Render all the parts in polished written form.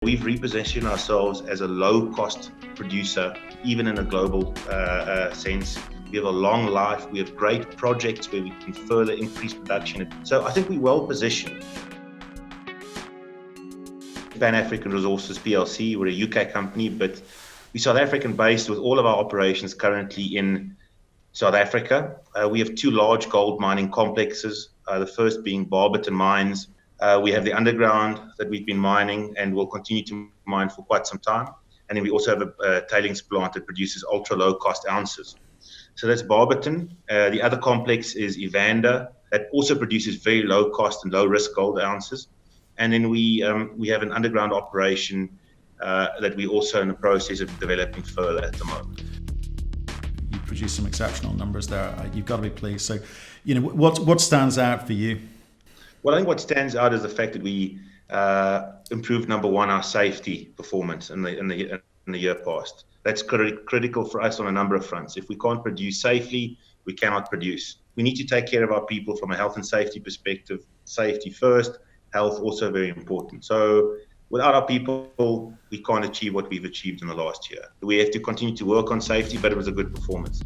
We've repositioned ourselves as a low-cost producer, even in a global sense. We have a long life. We have great projects where we can further increase production. So I think we're well positioned. Pan-African Resources PLC, we're a UK company, but we're South African based with all of our operations currently in South Africa. We have two large gold mining complexes, the first being Barberton Mines. We have the underground that we've been mining and will continue to mine for quite some time. And then we also have a tailings plant that produces ultra low cost ounces. So that's Barberton. The other complex is Evander that also produces very low cost and low risk gold ounces. And then we have an underground operation that we're also in the process of developing further at the moment. You produced some exceptional numbers there. You've got to be pleased. So, what stands out for you? Well, I think what stands out is the fact that we improved, number one, our safety performance in the year past. That's critical for us on a number of fronts. If we can't produce safely, we cannot produce. We need to take care of our people from a health and safety perspective. Safety first, health also very important. So without our people, we can't achieve what we've achieved in the last year. We have to continue to work on safety, but it was a good performance.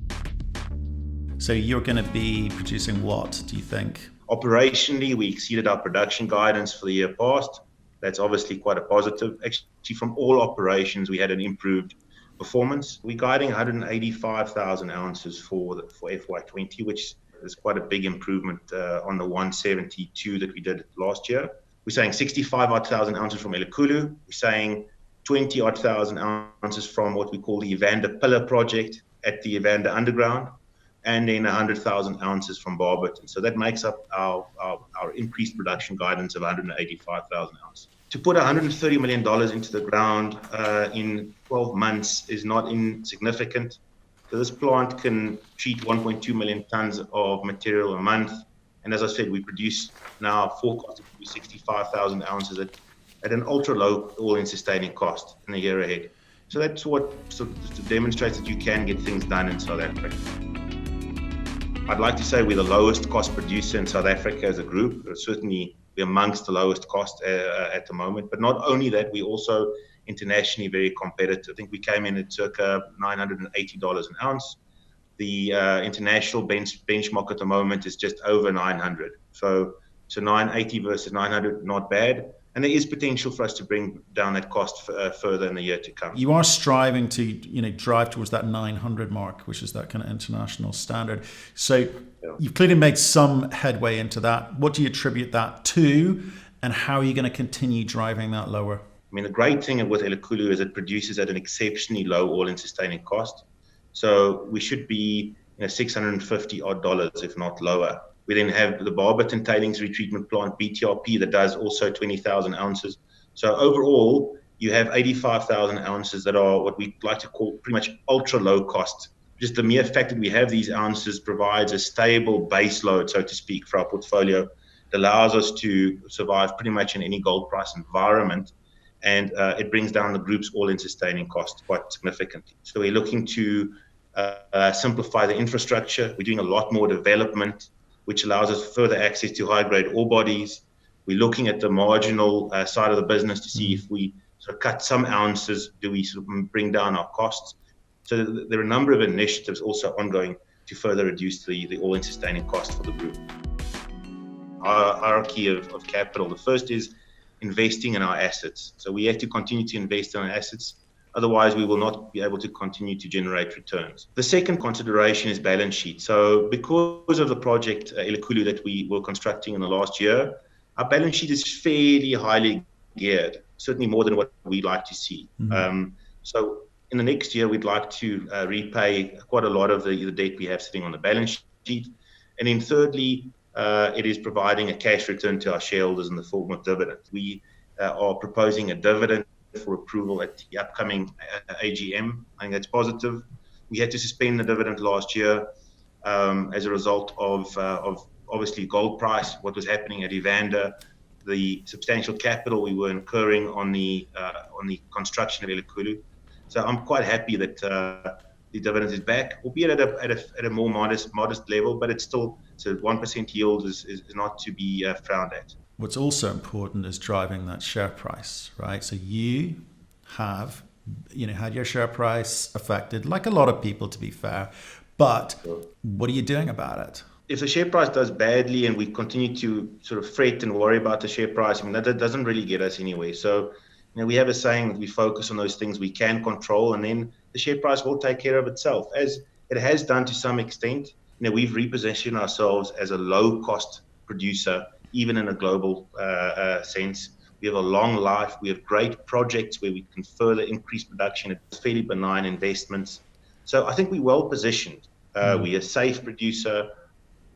So you're going to be producing what, do you think? Operationally, we exceeded our production guidance for the year past. That's obviously quite a positive. Actually, from all operations, we had an improved performance. We're guiding 185,000 ounces for FY20, which is quite a big improvement on the 172 that we did last year. We're saying 65,000 ounces from Elikhulu. We're saying 20,000 ounces from what we call the Evander Pillar project at the Evander Underground, and then 100,000 ounces from Barberton. So that makes up our increased production guidance of 185,000 ounces. To put $130 million into the ground in 12 months is not insignificant. So this plant can treat 1.2 million tons of material a month. And as I said, we produce now forecast to produce 65,000 ounces at an ultra low all-in sustaining cost in the year ahead. So that's what sort of demonstrates that you can get things done in South Africa. I'd like to say we're the lowest cost producer in South Africa as a group. Certainly, we're amongst the lowest cost at the moment. But not only that, we're also internationally very competitive. I think we came in at circa $980 an ounce. The international benchmark at the moment is just over 900. So 980 versus 900, not bad. And there is potential for us to bring down that cost further in the year to come. You are striving to, drive towards that 900 mark, which is that kind of international standard. So You've clearly made some headway into that. What do you attribute that to, and how are you going to continue driving that lower? I mean, the great thing with Elikhulu is it produces at an exceptionally low all-in sustaining cost. So we should be $650 odd, if not lower. We then have the Barberton tailings retreatment plant, BTRP, that does also 20,000 ounces. So overall, you have 85,000 ounces that are what we like to call pretty much ultra low cost. Just the mere fact that we have these ounces provides a stable base load, so to speak, for our portfolio. It allows us to survive pretty much in any gold price environment, and it brings down the group's all-in sustaining cost quite significantly. So we're looking to simplify the infrastructure. We're doing a lot more development, which allows us further access to high-grade ore bodies. We're looking at the marginal side of the business to see if we sort of cut some ounces, do we sort of bring down our costs. So there are a number of initiatives also ongoing to further reduce the all-in sustaining cost for the group. Our hierarchy of capital, the first is investing in our assets. So we have to continue to invest in our assets. Otherwise, we will not be able to continue to generate returns. The second consideration is balance sheet. So because of the project Elikhulu that we were constructing in the last year, our balance sheet is fairly highly geared, certainly more than what we like to see. So in the next year, we'd like to repay quite a lot of the debt we have sitting on the balance sheet. And then thirdly, it is providing a cash return to our shareholders in the form of dividend. We are proposing a dividend for approval at the upcoming AGM. I think that's positive. We had to suspend the dividend last year as a result of obviously gold price, what was happening at Evander, the substantial capital we were incurring on the construction of Elikhulu. So I'm quite happy that the dividend is back, albeit at a more modest level, but it's still, so 1% yield is not to be frowned at. what's also important is driving that share price, right? So you have, had your share price affected, like a lot of people, to be fair, but what are you doing about it? If the share price does badly and we continue to sort of fret and worry about the share price, that doesn't really get us anywhere. So, we have a saying that we focus on those things we can control, and then the share price will take care of itself, as it has done to some extent. We've repositioned ourselves as a low-cost producer, even in a global sense. We have a long life. We have great projects where we can further increase production at fairly benign investments. So I think we're well positioned. We're a safe producer.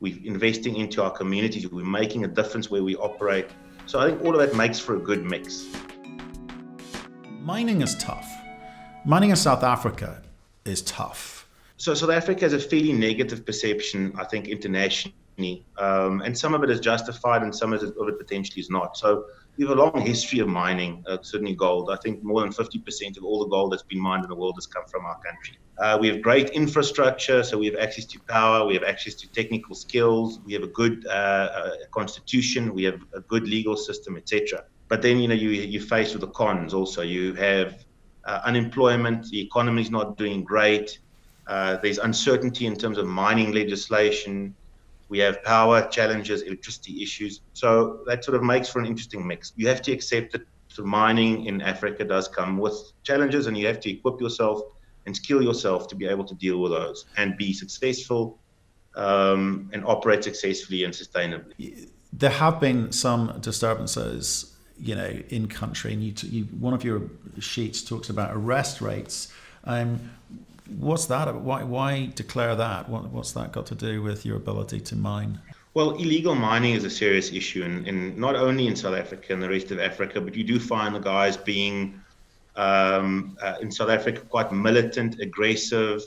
We're investing into our communities. We're making a difference where we operate. So I think all of that makes for a good mix. Mining is tough. Mining in South Africa is tough. So South Africa has a fairly negative perception, I think, internationally. And some of it is justified and some of it potentially is not. So we have a long history of mining, certainly gold. I think more than 50% of all the gold that's been mined in the world has come from our country. We have great infrastructure, so we have access to power, we have access to technical skills, we have a good constitution, we have a good legal system, etc. But then, you're faced with the cons also. You have unemployment, the economy is not doing great, there's uncertainty in terms of mining legislation, we have power challenges, electricity issues. So that sort of makes for an interesting mix. You have to accept that mining in Africa does come with challenges, and you have to equip yourself and skill yourself to be able to deal with those and be successful and operate successfully and sustainably. There have been some disturbances, in country, and one of your sheets talks about arrest rates. What's that? Why declare that? What's that got to do with your ability to mine? Well, illegal mining is a serious issue, in not only in South Africa and the rest of Africa, but you do find the guys being, in South Africa, quite militant, aggressive,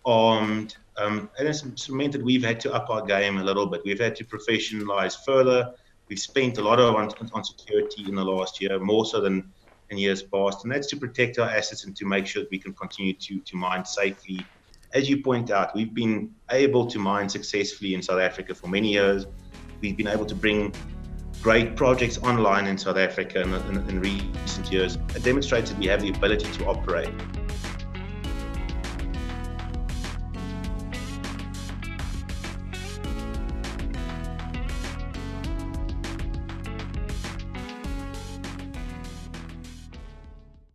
armed, and it's meant that we've had to up our game a little bit. We've had to professionalize further. We've spent a lot on security in the last year, more so than in years past, and that's to protect our assets and to make sure that we can continue to mine safely. As you point out, we've been able to mine successfully in South Africa for many years. We've been able to bring great projects online in South Africa in recent years. It demonstrates that we have the ability to operate.